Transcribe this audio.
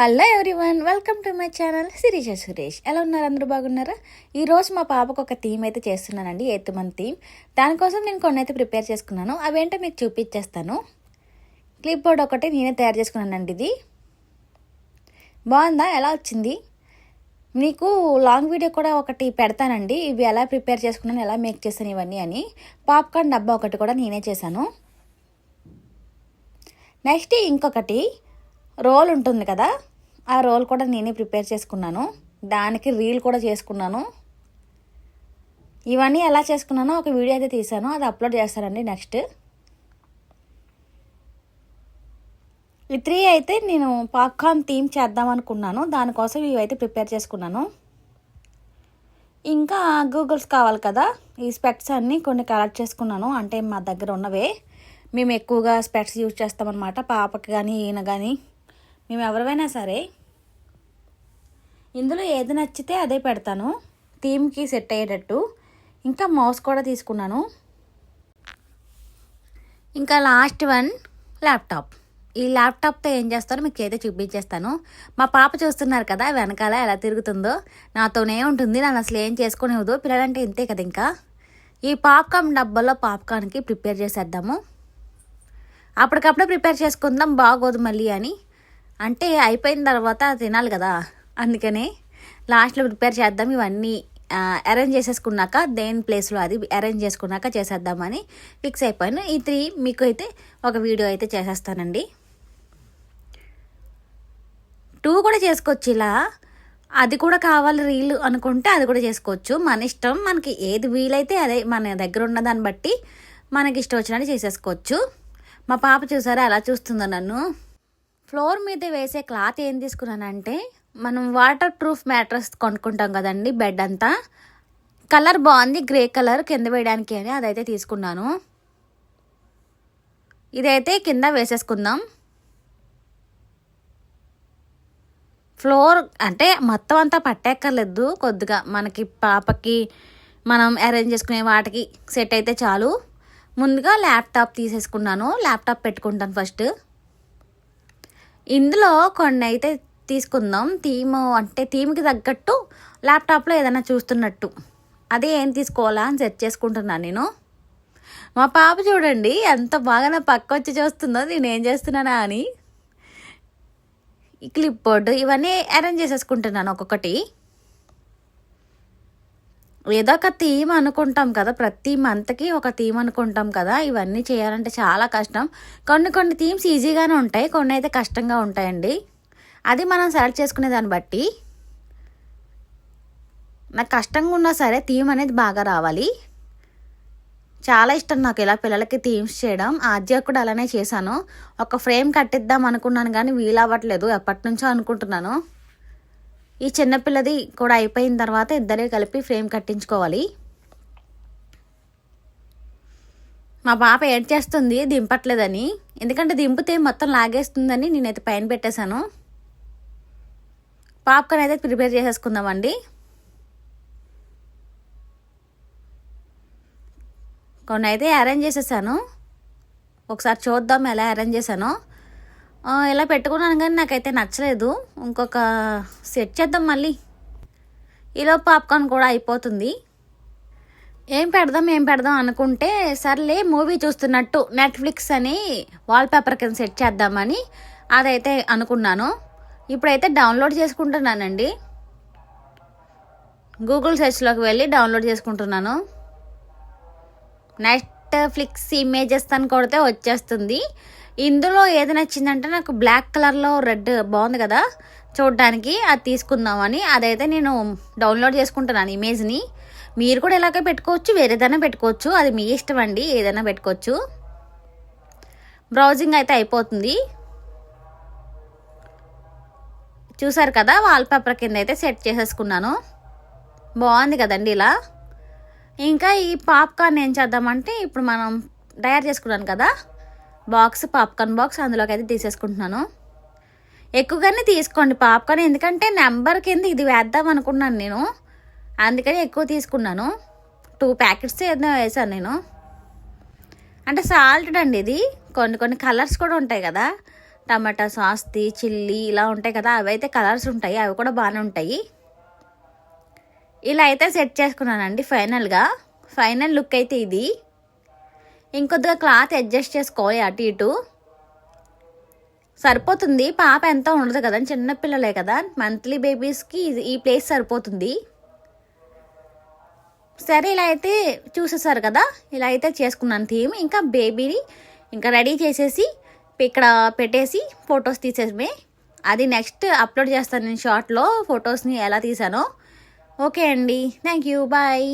Hello everyone, welcome to my channel Sirisha Suresh. ఎలా ఉన్నారు? అందరూ బాగున్నారా? ఈరోజు మా పాపకు ఒక థీమ్ అయితే చేస్తున్నానండి, 8th మంత్ థీమ్. దానికోసం నేను కొన్ని అయితే ప్రిపేర్ చేసుకున్నాను. అవేంటో మీకు చూపించేస్తాను. క్లిప్ బోర్డ్ ఒకటి నేనే తయారు చేసుకున్నానండి. ఇది బాగుందా? ఎలా వచ్చింది? మీకు లాంగ్ వీడియో కూడా ఒకటి పెడతానండి, ఇవి ఎలా ప్రిపేర్ చేసుకున్నాను, ఎలా మేక్ చేస్తాను ఇవన్నీ అని. పాప్కార్న్ డబ్బా ఒకటి కూడా నేనే చేశాను. నెక్స్ట్ ఇంకొకటి రోల్ ఉంటుంది కదా, ఆ రోల్ కూడా నేనే ప్రిపేర్ చేసుకున్నాను. దానికి రీల్ కూడా చేసుకున్నాను. ఇవన్నీ ఎలా చేసుకున్నానో ఒక వీడియో అయితే తీసాను, అది అప్లోడ్ చేస్తానండి నెక్స్ట్. ఈ 3 అయితే నేను పాప్కార్న్ థీమ్ చేద్దాం అనుకున్నాను, దానికోసం ఇవైతే ప్రిపేర్ చేసుకున్నాను. ఇంకా గూగుల్స్ కావాలి కదా, ఈ స్పెక్ట్స్ అన్నీ కొన్ని కలెక్ట్ చేసుకున్నాను. అంటే మా దగ్గర ఉన్నవే, మేము ఎక్కువగా స్పెక్ట్స్ యూజ్ చేస్తామన్నమాట. పాపకి కానీ ఈయన కానీ మేము ఎవరివైనా సరే. ఇందులో ఏది నచ్చితే అదే పెడతాను, థీమ్కి సెట్ అయ్యేటట్టు. ఇంకా మౌస్ కూడా తీసుకున్నాను. ఇంకా లాస్ట్ వన్ ల్యాప్టాప్. ఈ ల్యాప్టాప్తో ఏం చేస్తారో మీకు అయితే చూపించేస్తాను. మా పాప చూస్తున్నారు కదా వెనకాల ఎలా తిరుగుతుందో, నాతోనే ఉంటుంది, నన్ను అసలు ఏం చేసుకునేవద్దు. పిల్లలంటే ఇంతే కదా. ఇంకా ఈ పాప్కార్న్ డబ్బాలో పాప్కార్న్కి ప్రిపేర్ చేసేద్దాము. అప్పటికప్పుడు ప్రిపేర్ చేసుకుందాం, బాగోదు మళ్ళీ అని. అంటే అయిపోయిన తర్వాత తినాలి కదా, అందుకనే లాస్ట్లో ప్రిపేర్ చేద్దాం. ఇవన్నీ అరేంజ్ చేసేసుకున్నాక, దేని ప్లేస్లో అది అరేంజ్ చేసుకున్నాక చేసేద్దామని ఫిక్స్ అయిపోయాను. ఈ 3 మీకు అయితే ఒక వీడియో అయితే చేసేస్తానండి. 2 కూడా చేసుకోవచ్చు ఇలా. అది కూడా కావాలి రీల్ అనుకుంటే అది కూడా చేసుకోవచ్చు, మన ఇష్టం. మనకి ఏది వీలైతే అదే, మన దగ్గర ఉన్న దాన్ని బట్టి మనకి ఇష్టం వచ్చినట్టు చేసేసుకోవచ్చు. మా పాప చూసారా ఎలా చూస్తుందో నన్ను. ఫ్లోర్ మీద వేసే క్లాత్ ఏం తీసుకున్నానంటే, మనం వాటర్ ప్రూఫ్ మ్యాట్రస్ కొనుక్కుంటాం కదండి, బెడ్ అంతా. కలర్ బాగుంది, గ్రే కలర్, కింద వేయడానికి అని అదైతే తీసుకున్నాను. ఇదైతే కింద వేసేసుకుందాం. ఫ్లోర్ అంటే మొత్తం అంతా పట్టేక్కర్లేదు, కొద్దిగా మనకి పాపకి మనం అరేంజ్ చేసుకునే వాటికి సెట్ అయితే చాలు. ముందుగా ల్యాప్టాప్ తీసేసుకున్నాను, ల్యాప్టాప్ పెట్టుకుంటాను ఫస్ట్. ఇందులో కొన్ని అయితే తీసుకుందాం, థీమ్ అంటే థీమ్కి తగ్గట్టు ల్యాప్టాప్లో ఏదైనా చూస్తున్నట్టు. అదే ఏం తీసుకోవాలా అని సెర్చ్ చేసుకుంటున్నాను నేను. మా పాప చూడండి ఎంత బాగా నా పక్క వచ్చి చూస్తుందో నేనేం చేస్తున్నానా అని. ఈ క్లిప్ బోర్డు ఇవన్నీ అరేంజ్ చేసేసుకుంటున్నాను ఒక్కొక్కటి. ఏదో ఒక థీమ్ అనుకుంటాం కదా, ప్రతి మంత్కి ఒక థీమ్ అనుకుంటాం కదా. ఇవన్నీ చేయాలంటే చాలా కష్టం. కొన్ని థీమ్స్ ఈజీగానే ఉంటాయి, కొన్ని అయితే కష్టంగా ఉంటాయండి. అది మనం సెలెక్ట్ చేసుకునే దాన్ని బట్టి. నాకు కష్టంగా ఉన్నా సరే థీమ్ అనేది బాగా రావాలి. చాలా ఇష్టం నాకు ఇలా పిల్లలకి థీమ్స్ చేయడం. ఆద్య కూడా అలానే చేశాను. ఒక ఫ్రేమ్ కట్టిద్దాం అనుకున్నాను కానీ వీలవ్వట్లేదు, ఎప్పటి నుంచో అనుకుంటున్నాను. ఈ చిన్నపిల్లది కూడా అయిపోయిన తర్వాత ఇద్దరే కలిపి ఫ్రేమ్ కట్టించుకోవాలి. మా పాప ఏడ్ చేస్తుంది దింపట్లేదని, ఎందుకంటే దింపితే మొత్తం లాగేస్తుందని నేనైతే పైన పెట్టేశాను. పాప్కార్న్ అయితే ప్రిపేర్ చేసేసుకుందామండి. కొన్ని అయితే అరేంజ్ చేసేసాను, ఒకసారి చూద్దాం ఎలా అరేంజ్ చేశానో. ఇలా పెట్టుకున్నాను కానీ నాకైతే నచ్చలేదు, ఇంకొక సెట్ చేద్దాం మళ్ళీ. ఈలో పాప్కార్న్ కూడా అయిపోతుంది. ఏం పెడదాం అనుకుంటే సర్లే మూవీ చూస్తున్నట్టు నెట్ఫ్లిక్స్ అని వాల్పేపర్ కింద సెట్ చేద్దామని అదైతే అనుకున్నాను. ఇప్పుడైతే డౌన్లోడ్ చేసుకుంటున్నానండి, గూగుల్ సెర్చ్లోకి వెళ్ళి డౌన్లోడ్ చేసుకుంటున్నాను. నెట్ఫ్లిక్స్ ఇమేజెస్ అని కొడితే వచ్చేస్తుంది. ఇందులో ఏది నచ్చిందంటే నాకు బ్లాక్ కలర్లో రెడ్ బాగుంది కదా చూడడానికి, అది తీసుకుందామని అదైతే నేను డౌన్లోడ్ చేసుకుంటున్నాను ఇమేజ్ని. మీరు కూడా ఇలాగే పెట్టుకోవచ్చు, వేరేదైనా పెట్టుకోవచ్చు, అది మీ ఇష్టం అండి, ఏదైనా పెట్టుకోవచ్చు. బ్రౌజింగ్ అయితే అయిపోతుంది. చూసారు కదా, వాల్పేపర్ కింద అయితే సెట్ చేసేసుకున్నాను. బాగుంది కదండి ఇలా. ఇంకా ఈ పాప్కార్న్ ఏం చేద్దామంటే, ఇప్పుడు మనం తయారు చేసుకున్నాను కదా బాక్స్, పాప్కార్న్ బాక్స్, అందులోకి అయితే తీసేసుకుంటున్నాను. ఎక్కువగానే తీసుకోండి పాప్కార్న్, ఎందుకంటే నెంబర్ కింద ఇది వేద్దాం అనుకున్నాను నేను, అందుకని ఎక్కువ తీసుకున్నాను. 2 ప్యాకెట్స్ ఏదో వేసాను నేను. అంటే సాల్టెడ్ అండి ఇది. కొన్ని కలర్స్ కూడా ఉంటాయి కదా, టమాటా సాస్ది చిల్లీ ఇలా ఉంటాయి కదా, అవి అయితే కలర్స్ ఉంటాయి, అవి కూడా బాగానే ఉంటాయి. ఇలా అయితే సెట్ చేసుకున్నానండి. ఫైనల్ లుక్ అయితే ఇది. ఇంకొద్దిగా క్లాత్ అడ్జస్ట్ చేసుకోవాలి, అటు ఇటు సరిపోతుంది. పాప ఎంత ఉండదు కదా, చిన్నపిల్లలే కదా, మంత్లీ బేబీస్కి ఈ ప్లేస్ సరిపోతుంది. సరే, ఇలా అయితే చూసేసారు కదా, ఇలా అయితే చేసుకున్నాను థీమ్. ఇంకా బేబీని ఇంకా రెడీ చేసేసి ఇక్కడ పెట్టేసి ఫొటోస్ తీసేసమే. అది నెక్స్ట్ అప్లోడ్ చేస్తాను నేను షార్ట్లో ఫొటోస్ని ఎలా తీసానో. ఓకే అండి, థ్యాంక్ యూ, బాయ్.